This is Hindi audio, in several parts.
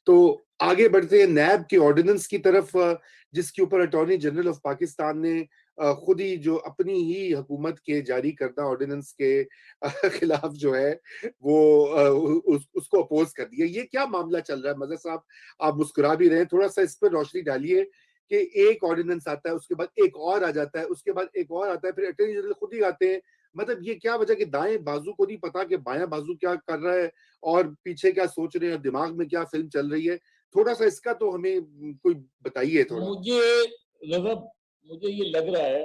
तो आगे बढ़ते हैं नैब के ऑर्डिनेंस की तरफ, जिसके ऊपर अटॉर्नी जनरल ऑफ पाकिस्तान ने खुद ही जो अपनी ही हुकूमत के जारी करदा ऑर्डिनेंस के खिलाफ जो है वो उसको अपोज कर दिया। ये क्या मामला चल रहा है मजहर साहब? आप मुस्कुरा भी रहे हैं, थोड़ा सा इस पर रोशनी डालिए कि एक ऑर्डिनेंस आता है, उसके बाद एक और आ जाता है, उसके बाद एक और आता है, फिर अटॉर्नी जनरल खुद ही आते हैं। मतलब ये क्या वजह कि दाएं बाजू को नहीं पता कि बायां बाजू क्या कर रहा है और पीछे क्या सोच रहे हैं, दिमाग में क्या फिल्म चल रही है? थोड़ा सा इसका तो हमें कोई बताइए थोड़ा। रज़ा, मुझे ये लग रहा है,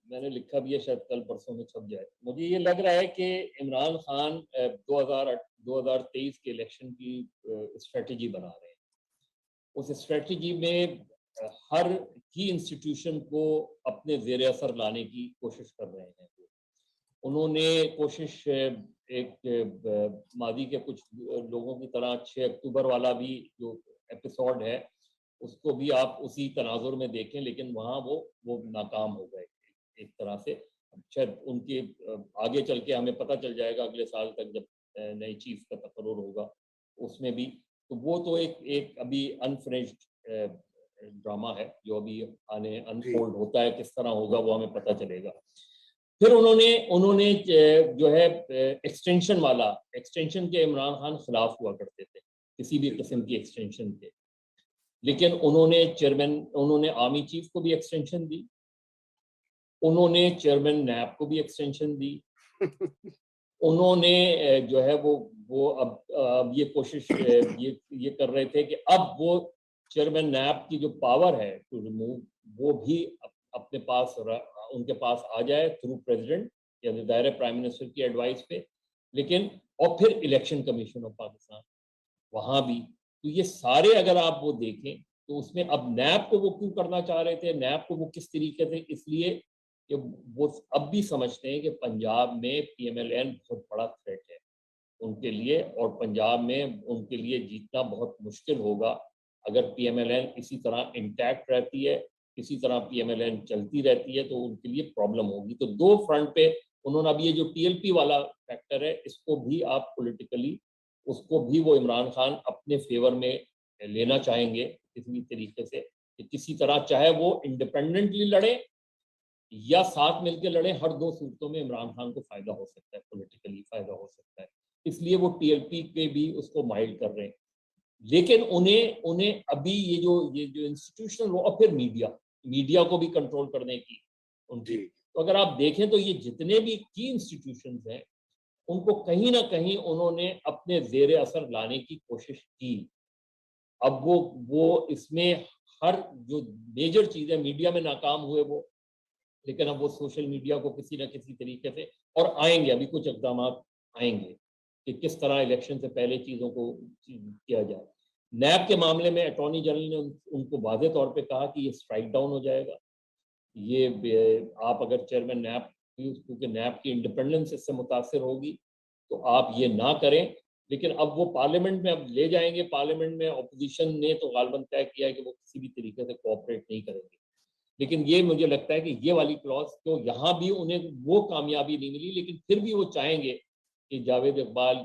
मैंने लिखा भी है, शायद कल परसों में छप जाए, मुझे ये लग रहा है कि इमरान खान 2023 के इलेक्शन की स्ट्रेटजी बना रहे हैं। उस स्ट्रेटजी में हर की इंस्टीट्यूशन को अपने ज़ेर असर लाने की कोशिश कर रहे हैं। उन्होंने कोशिश एक मादी के कुछ लोगों की तरह 6 अक्टूबर वाला भी जो एपिसोड है उसको भी आप उसी तनाजुर में देखें, लेकिन वहाँ वो नाकाम हो गए एक तरह से। शायद उनके आगे चल के हमें पता चल जाएगा अगले साल तक जब नई चीफ का तकर्रुर होगा उसमें भी। तो वो तो एक अभी अनफिनिश्ड ड्रामा है जो अभी आने अनफोल्ड होता है, किस तरह होगा वो हमें पता चलेगा। फिर उन्होंने जो है एक्सटेंशन के इमरान खान खिलाफ हुआ करते थे किसी भी किस्म की एक्सटेंशन के, लेकिन उन्होंने आर्मी चीफ को भी एक्सटेंशन दी, उन्होंने चेयरमैन नैब को भी एक्सटेंशन दी। उन्होंने जो है वो अब ये कोशिश ये कर रहे थे कि अब वो चेयरमैन नैब की जो पावर है टू रिमूव वो भी अपने पास उनके पास आ जाए थ्रू प्रेसिडेंट या दायरे प्राइम मिनिस्टर की एडवाइस पे। लेकिन और फिर इलेक्शन कमीशन ऑफ पाकिस्तान वहाँ भी, तो ये सारे अगर आप वो देखें तो उसमें अब नैब को वो क्यों करना चाह रहे थे, नैब को वो किस तरीके से, इसलिए कि वो अब भी समझते हैं कि पंजाब में पीएमएलएन बहुत बड़ा थ्रेट है उनके लिए, और पंजाब में उनके लिए जीतना बहुत मुश्किल होगा अगर पीएमएलएन इसी तरह इंटैक्ट रहती है, इसी तरह पीएमएलएन चलती रहती है, तो उनके लिए प्रॉब्लम होगी। तो दो फ्रंट पे उन्होंने अब ये जो टीएलपी वाला फैक्टर है इसको भी आप पॉलिटिकली उसको भी वो इमरान खान अपने फेवर में लेना चाहेंगे किसी भी तरीके से, कि किसी तरह चाहे वो इंडिपेंडेंटली लड़े या साथ मिलकर लड़े, हर दो सूरतों में इमरान खान को फायदा हो सकता है, पॉलिटिकली फायदा हो सकता है। इसलिए वो टीएलपी के भी उसको माइल्ड कर रहे हैं। लेकिन उन्हें उन्हें अभी ये जो इंस्टीट्यूशनल और फिर मीडिया को भी कंट्रोल करने की उनकी, तो अगर आप देखें तो ये जितने भी की इंस्टीट्यूशंस हैं उनको कहीं ना कहीं उन्होंने अपने जेर असर लाने की कोशिश की। अब वो इसमें हर जो मेजर चीजें मीडिया में नाकाम हुए वो, लेकिन अब वो सोशल मीडिया को किसी न किसी तरीके से, और आएंगे अभी कुछ इकदाम आएंगे कि किस तरह इलेक्शन से पहले चीज़ों को किया जाए। नैब के मामले में अटॉर्नी जनरल ने उनको वाज़े तौर पे कहा कि ये स्ट्राइक डाउन हो जाएगा, ये आप अगर चेयरमैन नैब, क्योंकि नैब की इंडिपेंडेंस इससे मुतासर होगी, तो आप ये ना करें। लेकिन अब वो पार्लियामेंट में अब ले जाएंगे, पार्लियामेंट में अपोजिशन ने तो गालबन तय किया है कि वो किसी भी तरीके से कोऑपरेट नहीं करेंगे। लेकिन ये मुझे लगता है कि ये वाली क्लॉज तो यहाँ भी उन्हें वो कामयाबी नहीं मिली, लेकिन फिर भी वो चाहेंगे कि जावेद इकबाल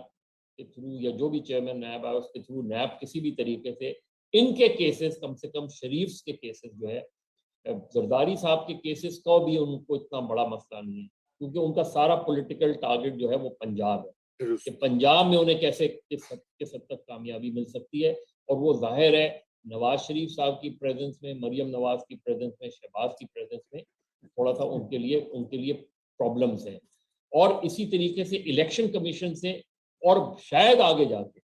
के थ्रू या जो भी चेयरमैन नैब है उसके थ्रू नैब किसी भी तरीके से इनके केसेस, कम से कम शरीफ के केसेस जो है, जरदारी साहब के केसेस का भी उनको इतना बड़ा मसला नहीं है, क्योंकि उनका सारा पॉलिटिकल टारगेट जो है वो पंजाब है कि पंजाब में उन्हें कैसे किस हद तक कामयाबी मिल सकती है। और वो जाहिर है नवाज शरीफ साहब की प्रेजेंस में, मरियम नवाज की प्रेजेंस में, शहबाज की प्रेजेंस में थोड़ा सा उनके लिए प्रॉब्लम्स हैं। और इसी तरीके से इलेक्शन कमीशन से, और शायद आगे जाके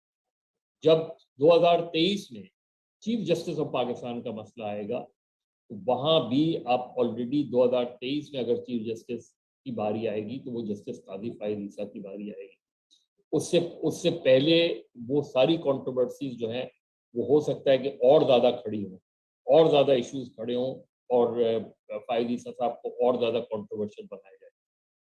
जब 2023 में चीफ जस्टिस ऑफ पाकिस्तान का मसला आएगा तो वहाँ भी आप ऑलरेडी 2023 में अगर चीफ जस्टिस की बारी आएगी तो वो जस्टिस काजी फायद ईसा की बारी आएगी। उससे पहले वो सारी कंट्रोवर्सीज जो हैं वो हो सकता है कि और ज़्यादा खड़ी हों, और ज़्यादा इश्यूज खड़े हों, और फायद ईसा साहब को और ज़्यादा कंट्रोवर्शियल बनाया जाए।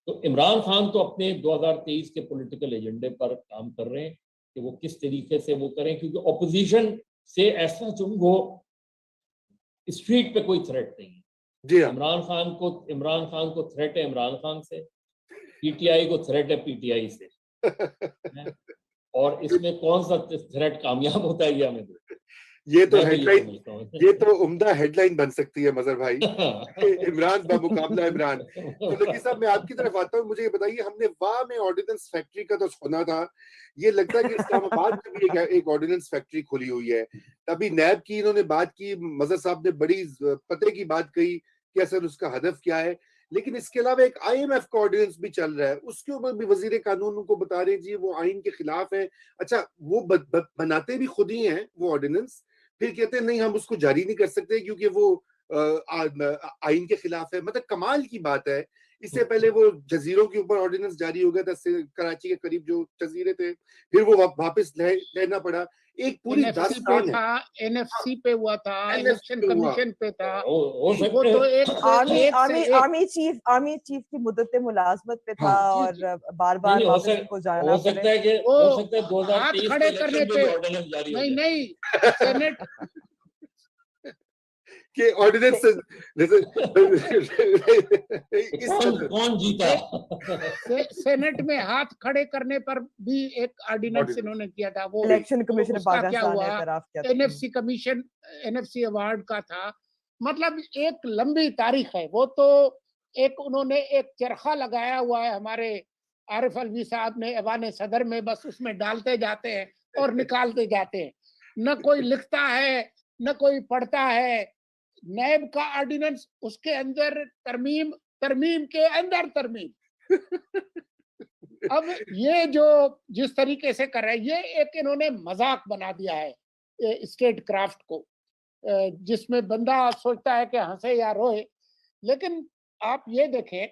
तो इमरान खान तो अपने 2023 के पॉलिटिकल एजेंडे पर काम कर रहे हैं कि वो किस तरीके से वो करें, क्योंकि ऑपोजिशन से ऐसा जो वो स्ट्रीट पे कोई थ्रेट नहीं है। जी हाँ। इमरान खान को थ्रेट है इमरान खान से, पीटीआई को थ्रेट है पीटीआई से। और इसमें कौन सा थ्रेट कामयाब होता है ये हमें देखना है। ये तो मैं तो ये हेडलाइन, समझता हूँ। ये तो उम्दा हेडलाइन बन सकती है मजहर भाई, इमरान बमुकाबला इमरान। तो लकी साहब मैं आपकी तरफ आता हूँ, मुझे ये बताइए, हमने वाह में ऑर्डिनेंस फैक्ट्री का तो सुना था, ये लगता है कि इस्लामाबाद में भी एक ऑर्डिनेंस फैक्ट्री खुली हुई है। अभी नैब की इन्होंने बात की, मजहर साहब ने बड़ी पते की बात कही कि असल उसका हदफ क्या है, लेकिन इसके अलावा एक IMF का ऑर्डिनेंस भी चल रहा है, उसके ऊपर भी वजीर कानून उनको बता रहे जी वो आइन के खिलाफ है। अच्छा वो बनाते भी खुद ही हैं वो ऑर्डिनेंस, फिर कहते हैं नहीं हम उसको जारी नहीं कर सकते क्योंकि वो आइन के खिलाफ है। मतलब कमाल की बात है। इससे पहले वो जजीरों के ऊपर ऑर्डिनेंस जारी हो गया था, कराची के करीब जो जजीरे थे, फिर वो वापस लेना पड़ा। एक पूरी एनएफसी पे दास्तान है। था, एनएफसी पे हुआ था, NFC इलेक्शन पे हुआ। कमीशन पे था। हो वो सकता तो है। एक से आर्मी एक से आर्मी एक। आर्मी चीफ की मुद्दत मुलाजमत पे था हाँ। और बार नहीं बार नहीं, वापस उनको जाना हो पड़े। सकता है कि वो हो सकता है हाथ 2023 के खड़े करने इलेक्शन पे पे, भी ऑर्डिनेंस जारी हो नहीं जाए। नहीं, सेनेट कि ऑर्डिनेंस इस कौन कौन जीता? सेनेट में हाथ खड़े करने पर भी एक ऑर्डिनेंस ऑर्डिनेंस इन्होंने किया था। वो इलेक्शन कमीशन उसका क्या पाकिस्तान ने हुआ, एतराफ किया था। एनएफसी कमीशन, एनएफसी अवार्ड का था। मतलब एक लंबी तारीख है वो तो। एक उन्होंने एक चरखा लगाया हुआ है हमारे आरिफ अलवी साहब ने ऐवान सदर में, बस उसमें डालते जाते हैं और निकालते जाते हैं। न कोई लिखता है न कोई पढ़ता है। नैब का ऑर्डिनेंस, उसके अंदर तरमीम, तरमीम के अंदर तरमीम। अब ये जो जिस तरीके से कर रहे हैं, ये एक इन्होंने मजाक बना दिया है स्टेट क्राफ्ट को, जिसमें बंदा सोचता है कि हंसे या रोए। लेकिन आप ये देखें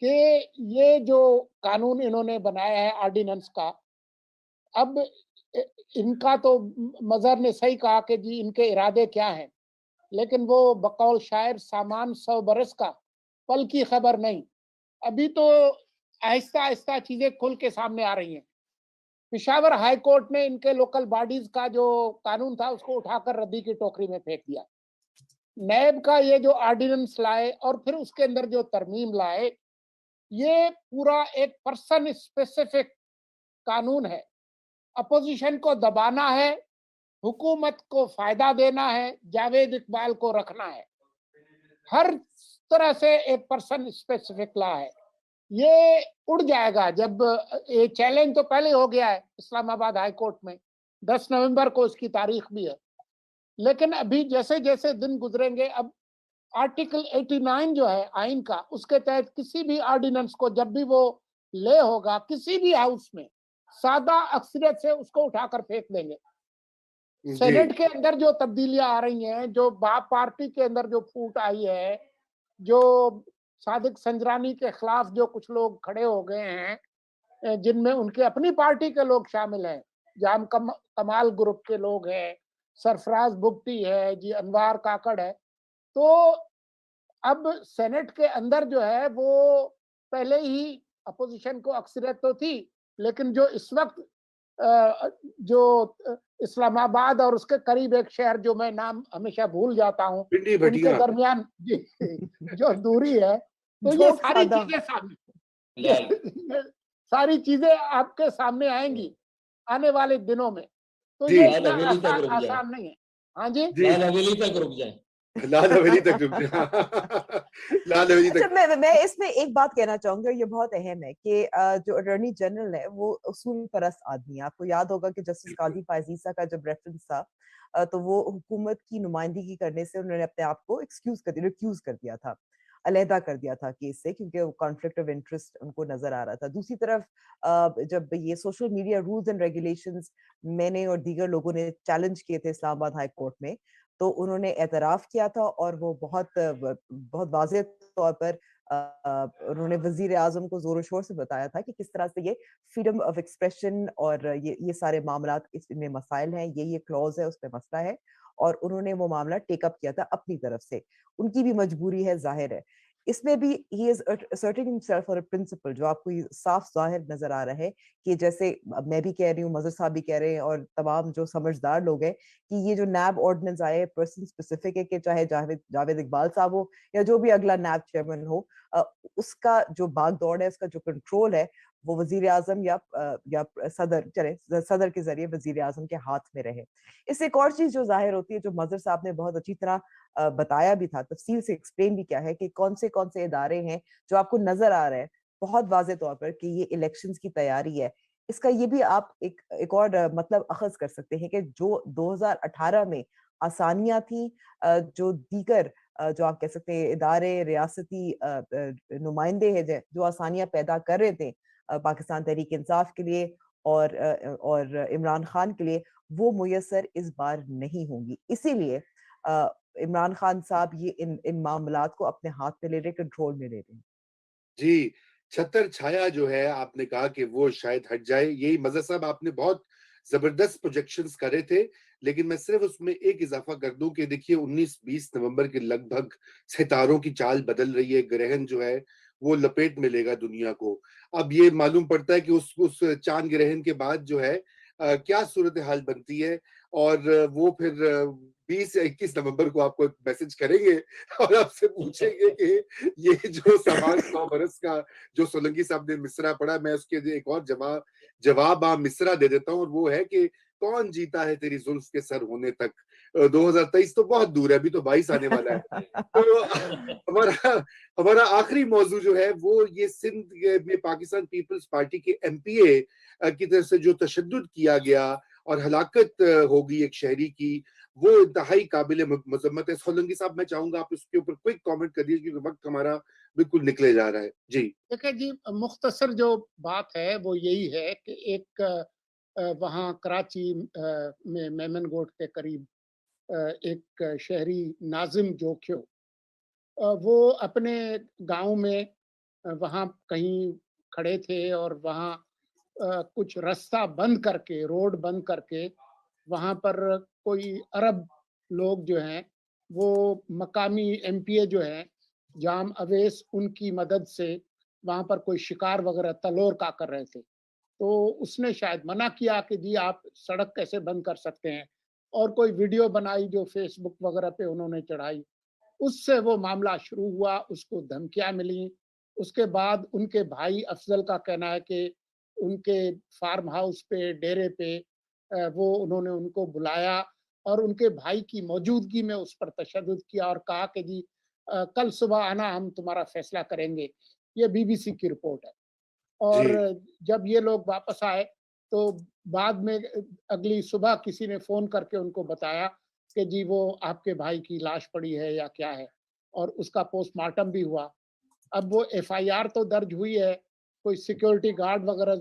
कि ये जो कानून इन्होंने बनाया है ऑर्डिनेंस का, अब इनका तो मजहर ने सही कहा कि जी इनके इरादे क्या हैं, लेकिन वो बकौल शायर सामान 100 बरस का, पल की खबर नहीं। अभी तो आहिस्ता आहिस्ता चीजें खुल के सामने आ रही हैं। पिशावर हाई कोर्ट ने इनके लोकल बॉडीज का जो कानून था उसको उठाकर रद्दी की टोकरी में फेंक दिया। नैब का ये जो ऑर्डिनेंस लाए और फिर उसके अंदर जो तरमीम लाए, ये पूरा एक पर्सन स्पेसिफिक कानून है। अपोजिशन को दबाना है, हुकूमत को फायदा देना है, जावेद इकबाल को रखना है। हर तरह से एक पर्सन स्पेसिफिक लॉ है। ये उड़ जाएगा जब, ये चैलेंज तो पहले हो गया है इस्लामाबाद हाई कोर्ट में, 10 नवंबर को इसकी तारीख भी है। लेकिन अभी जैसे जैसे दिन गुजरेंगे, अब आर्टिकल 89 जो है आइन का, उसके तहत किसी भी ऑर्डिनेंस को जब भी वो ले होगा किसी भी हाउस में, सादा अक्सरियत से उसको उठाकर फेंक देंगे। जी सेनेट के अंदर जो तब्दीलियां आ रही हैं, जो बाप पार्टी के अंदर जो फूट आई है, जो सादिक संजरानी के खिलाफ जो कुछ लोग खड़े हो गए हैं, जिनमें उनके अपनी पार्टी के लोग शामिल हैं, जाम कमाल ग्रुप के लोग हैं, सरफराज बुगटी है जी, अनवार काकड़ है। तो अब सेनेट के अंदर जो है वो पहले ही अपोजिशन को अक्सरियत तो थी, लेकिन जो इस वक्त जो इस्लामाबाद और उसके करीब एक शहर जो मैं नाम हमेशा भूल जाता हूँ, पिंडी उनके भटिया। दरमियान जो दूरी है, तो ये जोक सारी सादा। चीजें सामने, फिलहाल ये सारी चीजें आपके सामने आएंगी आने वाले दिनों में। तो जी ये लाल इतना हवेली तक रुक जाए, आसान नहीं है। हाँ जी, जी लाल हवेली तक रुक जाए। लाल हवेली तक रुक जा। लाल हवेली अच्छा, तक। मैं इसमें एक बात कहना चाहूंगी और ये बहुत अहम है कि जो अटॉर्नी जनरल है वो उसूल परस्त आदमी है। आपको याद होगा कि जस्टिस काजी फायजीसा का जब रेफरेंस था, तो वो हुकूमत की नुमाइंदगी करने से उन्होंने अपने आप को रिक्यूज कर दिया था, अलहदा कर दिया था केस से, क्योंकि वो कॉन्फ्लिक्ट ऑफ इंटरेस्ट उनको नजर आ रहा था। दूसरी तरफ जब ये social media rules and regulations मैंने और दीगर लोगों ने चैलेंज किए थे इस्लामाबाद हाई कोर्ट में, तो उन्होंने एतराफ किया था और वो बहुत वाज़ेह तौर पर उन्होंने वजीर आजम को जोर शोर से बताया था कि किस तरह से ये फ्रीडम ऑफ एक्सप्रेशन और ये सारे मामला इसमें मसाइल हैं, ये क्लॉज है, उसमें मसला है, और उन्होंने वो मामला टेकअप किया था अपनी तरफ से। उनकी भी मजबूरी है, जाहिर है। इसमें भी he is asserting himself for a principle, जो आपको साफ जाहिर नजर आ रहा है कि जैसे मैं भी कह रही हूँ, मजहर साहब भी कह रहे हैं और तमाम जो समझदार लोग हैं, कि ये जो नैब ऑर्डिनेंस आए पर्सन स्पेसिफिक है, कि चाहे जावेद इकबाल साहब हो या जो भी अगला नैब चेयरमैन हो, उसका जो भाग दौड़ है, उसका जो कंट्रोल है, वो वजीर आजम या सदर के जरिए वजीर आजम के हाथ में रहे। इससे एक और चीज जो जाहिर होती है, जो मजहर साहब ने बहुत अच्छी तरह बताया भी था, तफसील से एक्सप्लेन भी किया है कि कौन से इदारे हैं जो आपको नजर आ रहे हैं बहुत वाजे तौर पर कि ये इलेक्शंस की तैयारी है। इसका ये भी आप एक और मतलब अखज कर सकते हैं कि जो 2018 में आसानियां थी, जो दीगर जो आप कह सकते हैं इदारे, रियासती नुमाइंदे हैं जो आसानियां पैदा कर रहे थे पाकिस्तान तहरीक इंसाफ के लिए और इमरान खान के लिए, वो मुयस्सर इस बार नहीं होंगी। इसीलिए इमरान खान साहब ये इन मामलात को अपने हाथ में ले रहे, कंट्रोल में ले रहे हैं। जी, छतर छाया जो है आपने कहा कि वो शायद हट जाए, यही मज़हर साहब आपने बहुत जबरदस्त प्रोजेक्शंस करे थे, लेकिन मैं सिर्फ उसमें एक इजाफा कर दूं कि देखिए 19-20 नवंबर के लगभग सितारों की चाल बदल रही है, ग्रहण जो है वो लपेट में लेगा दुनिया को। अब ये मालूम पड़ता है कि उस चांद ग्रहण के बाद जो है क्या सूरत हाल बनती है, और वो फिर 20 या 21 नवंबर को आपको मैसेज करेंगे और आपसे पूछेंगे कि ये जो सवाल 100 बरस का जो सोलंकी साहब ने मिसरा पढ़ा, मैं उसके एक और जवाब मिसरा दे देता हूँ, और वो है कि कौन जीता है तेरी जुल्फ के सर होने तक। 2023 तो बहुत दूर है, अभी तो 22 आने वाला है। तो हमारा हमारा आखिरी मौजू जो है वो ये सिंध में पाकिस्तान पीपल्स पार्टी के एमपीए की तरफ से जो तशद्दुद किया गया और हलाकत होगी एक शहरी की, वो इंतहाई काबिल मजम्मत है। सोलंकी साहब, मैं चाहूंगा आप इसके ऊपर क्विक कमेंट कर दीजिए क्योंकि वक्त हमारा बिल्कुल निकले जा रहा है। जी देखिए जी, मुख्तसर जो बात है वो यही है कि एक वहाँ कराची में मेमन गोट के करीब एक शहरी नाजिम जोखियो, वो अपने गांव में वहाँ कहीं खड़े थे और वहाँ कुछ रास्ता बंद करके, रोड बंद करके, वहाँ पर कोई अरब लोग जो हैं वो मकामी एमपीए जो हैं जाम अवैस, उनकी मदद से वहाँ पर कोई शिकार वगैरह तलोर का कर रहे थे। तो उसने शायद मना किया कि जी आप सड़क कैसे बंद कर सकते हैं, और कोई वीडियो बनाई जो फेसबुक वगैरह पे उन्होंने चढ़ाई। उससे वो मामला शुरू हुआ, उसको धमकियां मिली। उसके बाद उनके भाई अफजल का कहना है कि उनके फार्म हाउस पे, डेरे पे वो उन्होंने उनको बुलाया और उनके भाई की मौजूदगी में उस पर तशद्दुद किया और कहा कि जी कल सुबह आना, हम तुम्हारा फैसला करेंगे। ये बीबीसी की रिपोर्ट है। और जी जब ये लोग वापस आए तो बाद में अगली सुबह किसी ने फ़ोन करके उनको बताया कि जी वो आपके भाई की लाश पड़ी है या क्या है, और उसका पोस्टमार्टम भी हुआ। अब वो एफआईआर तो दर्ज हुई है, कोई सिक्योरिटी गार्ड वगैरह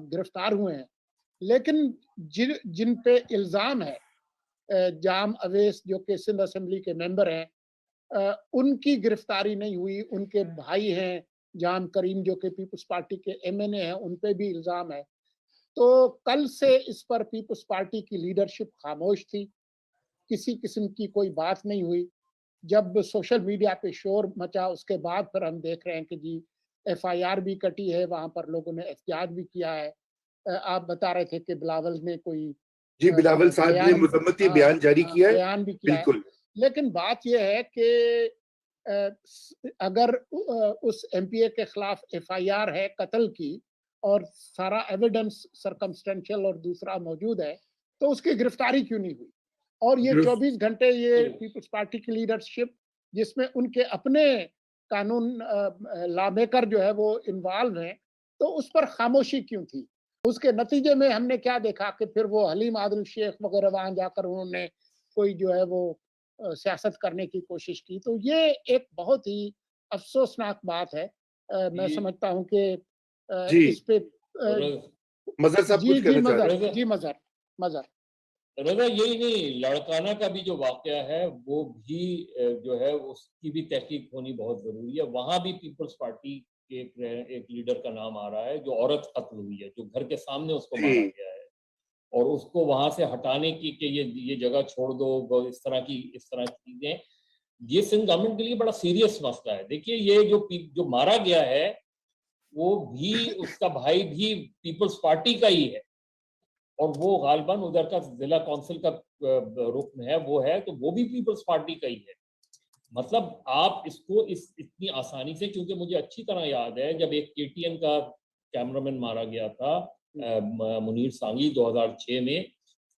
गिरफ्तार हुए हैं, लेकिन जिन जिन पे इल्ज़ाम है, जाम अवैस जो कि सिंध असेंबली के मेंबर हैं, उनकी गिरफ्तारी नहीं हुई। उनके भाई हैं जाम करीम जो कि पीपल्स पार्टी के एमएनए हैं, उन पे भी इल्ज़ाम है। तो कल से इस पर पीपल्स पार्टी की लीडरशिप खामोश थी, किसी किस्म की कोई बात नहीं हुई। जब सोशल मीडिया पे शोर मचा उसके बाद फिर हम देख रहे हैं कि जी एफआईआर भी कटी है, वहाँ पर लोगों ने एहतियात भी किया है। आप बता रहे थे कि बिलावल ने कोई जी, बिलावल साहब ने बयान, मुज़म्मती हाँ, बयान जारी किया है। बयान भी किया है। बिल्कुल लेकिन बात यह है कि अगर उस एमपीए के खिलाफ एफआईआर है कत्ल की और सारा एविडेंस सर्कमस्टेंशियल और दूसरा मौजूद है, तो उसकी गिरफ्तारी क्यों नहीं हुई? और ये 24 घंटे ये पीपल्स पार्टी की लीडरशिप, जिसमें उनके अपने कानून लॉ मेकर जो है वो इन्वॉल्व हैं, तो उस पर खामोशी क्यों थी? उसके नतीजे में हमने क्या देखा कि फिर वो हलीम आदिल शेख वगैरह वहां जाकर उन्होंने कोई जो है वो सियासत करने की कोशिश की। तो ये एक बहुत ही अफसोसनाक बात है। मैं ये समझता हूँ कि जी, इस पे मजहर साहब जी कुछ जी कहना चाह रहे मजहर, हैं। रजा जी मजहर, मजहर। रजा यही नहीं, लड़काना का भी जो वाकया है वो भी जो है उसकी भी तहकीक होनी बहुत जरूरी है। वहां भी पीपल्स पार्टी के एक लीडर का नाम आ रहा है, जो औरत कत्ल हुई है, जो घर के सामने उसको मारा जी गया है, और उसको वहां से हटाने की कि ये जगह छोड़ दो, इस तरह की चीजें, ये सिंध गवर्नमेंट के लिए बड़ा सीरियस मसला है। देखिए ये जो मारा गया है वो भी, उसका भाई भी पीपल्स पार्टी का ही है, और वो गालिबन उधर का जिला काउंसिल का रुकन है, वो है, तो वो भी पीपल्स पार्टी का ही है। मतलब आप इसको इतनी आसानी से, क्योंकि मुझे अच्छी तरह याद है जब एक केटीएन का कैमरामैन मारा गया था मुनीर सांगी 2006 में,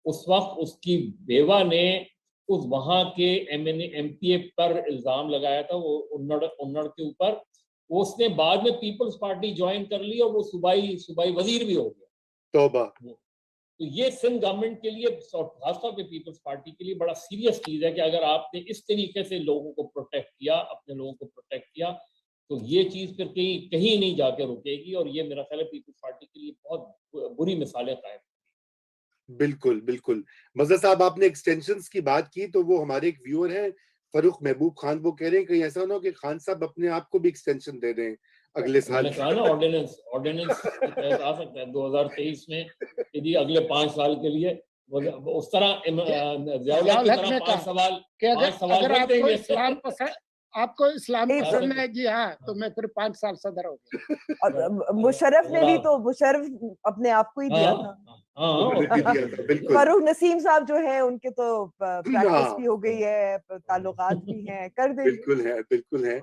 उस वक्त उसकी बेवा ने उस वहां के MPA पर इल्जाम लगाया था, वो उन्नड़ के ऊपर। उसने बाद में पीपल्स पार्टी ज्वाइन कर ली और वो सूबाई वजीर भी हो गया। तौबा। तो ये सिंध गवर्नमेंट के लिए, खासतौर पे पीपल्स पार्टी के लिए बड़ा सीरियस चीज है कि अगर आपने इस तरीके से लोगों को प्रोटेक्ट किया, अपने लोगों को प्रोटेक्ट किया, तो ये चीज फिर कहीं नहीं जाके रुकेगी। और ये मेरा ख्याल है पीपल्स पार्टी के लिए बहुत बुरी मिसालें कायम। बिल्कुल बिल्कुल। मज़हर साहब, आपने एक्सटेंशंस की बात की, तो वो हमारे एक व्यूअर हैं फरूख महबूब खान, वो कह रहे हैं कहीं ऐसा ना हो कि खान साहब अपने आप को भी एक्सटेंशन दे दें अगले साल। मैंने कहा ना ऑर्डिनेंस के तहत आ सकता है 2023 में कि जी अगले 5 साल के लिए उस तरह ज़ियाउल हक की तरह 5 सवाल अगर रख देंगे। आपको इस्लाम नहीं, पसंद है जी, हाँ, तो मैं फिर 5 साल सदर हो गया। और मुशर्रफ ने भी तो मुशर्रफ अपने आप को ही दिया था। उन्होंने भी दिया था, बिल्कुल। फरूख नसीम साहब जो है उनके तो प्रैक्टिस हाँ। भी हो गई है, ताल्लुकात भी हैं, कर देंगे। बिल्कुल है।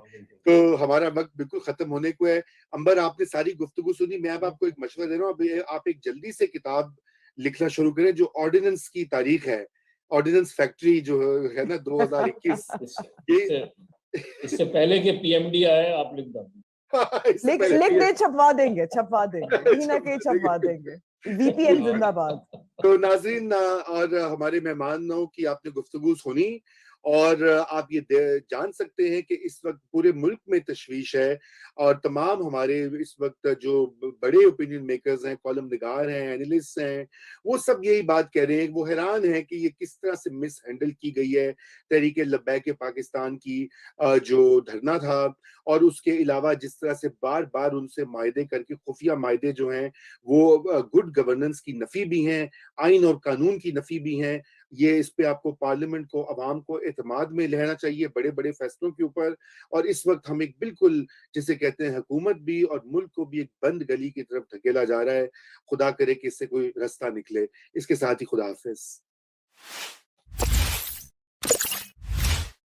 तो हमारा वक्त बिल्कुल खत्म होने को है। अंबर, आपने सारी गुफ्तगू सुनी, मैं अब आपको एक मशवरा दे रहा हूँ, आप एक जल्दी से किताब लिखना शुरू करें जो ऑर्डिनेंस की तारीख है, ऑर्डिनेंस फैक्ट्री जो है ना 2021। इससे पहले के PMD आए, आप लिख दो। लिख दे, छपवा देंगे कहीं ना कहीं छपवा देंगे। VPN जिंदाबाद। तो नाज़रीन और हमारे मेहमानों की आपने गुफ्तगू सुनी, और आप ये जान सकते हैं कि इस वक्त पूरे मुल्क में तशवीश है, और तमाम हमारे इस वक्त जो बड़े ओपिनियन मेकर्स हैं, कॉलम निगार हैं, एनालिस्ट हैं, वो सब यही बात कह रहे हैं, वो हैरान है कि ये किस तरह से मिस हैंडल की गई है तहरीक लब्बैक पाकिस्तान की जो धरना था, और उसके अलावा जिस तरह से बार बार उनसे मायदे करके, खुफिया मायदे जो हैं वो गुड गवर्नेंस की नफी भी हैं, आइन और कानून की नफी भी हैं। ये इस पे आपको पार्लियामेंट को, अवाम को एतमाद में लेना चाहिए बड़े बड़े फैसलों के ऊपर। और इस वक्त हम एक बिल्कुल जिसे कहते हैं हुकूमत भी और मुल्क को भी एक बंद गली की तरफ धकेला जा रहा है। खुदा करे कि इससे कोई रास्ता निकले। इसके साथ ही खुदा हाफिज।